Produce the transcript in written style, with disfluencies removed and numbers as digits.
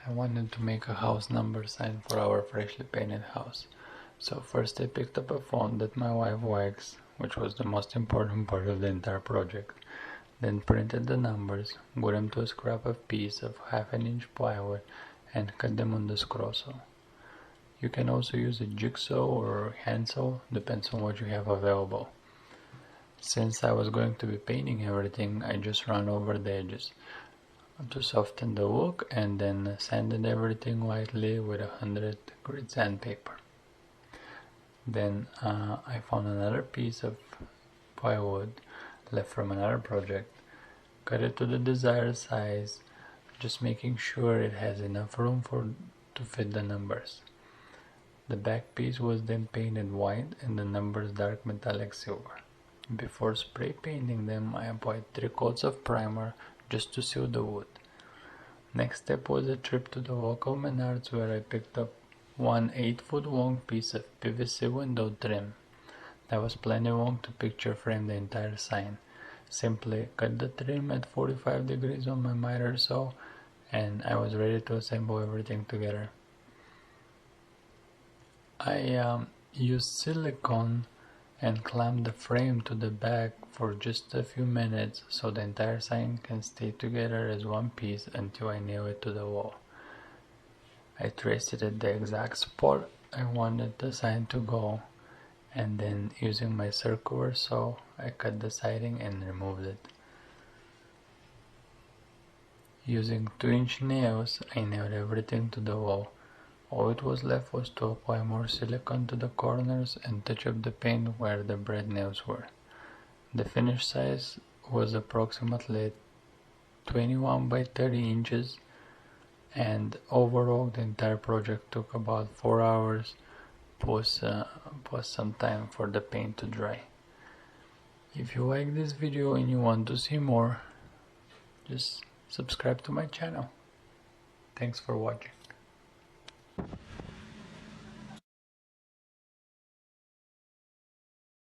I wanted to make a house number sign for our freshly painted house. So first I picked up a font that my wife likes, which was the most important part of the entire project. Then printed the numbers, glued them to a scrap of piece of 1/2 inch plywood, and cut them on the scroll saw. You can also use a jigsaw or hand saw, depends on what you have available. Since I was going to be painting everything, I just ran over the edges to soften the look and then sanded everything lightly with 100 grit sandpaper. Then I found another piece of plywood left from another project, cut it to the desired size, just making sure it has enough room to fit the numbers. The back piece was then painted white and the numbers dark metallic silver. Before spray painting them, I applied 3 coats of primer just to seal the wood. Next step was a trip to the local Menards where I picked up one 8-foot long piece of PVC window trim. That was plenty long to picture frame the entire sign. Simply cut the trim at 45 degrees on my miter saw and I was ready to assemble everything together. I used silicone and clamped the frame to the back for just a few minutes so the entire sign can stay together as one piece until I nail it to the wall. I traced it at the exact spot I wanted the sign to go, and then using my circular saw I cut the siding and removed it. Using 2-inch nails I nailed everything to the wall. All it was left was to apply more silicone to the corners and touch up the paint where the brad nails were. The finished size was approximately 21 by 30 inches, and overall the entire project took about 4 hours plus some time for the paint to dry. If you like this video and you want to see more, just subscribe to my channel. Thanks for watching.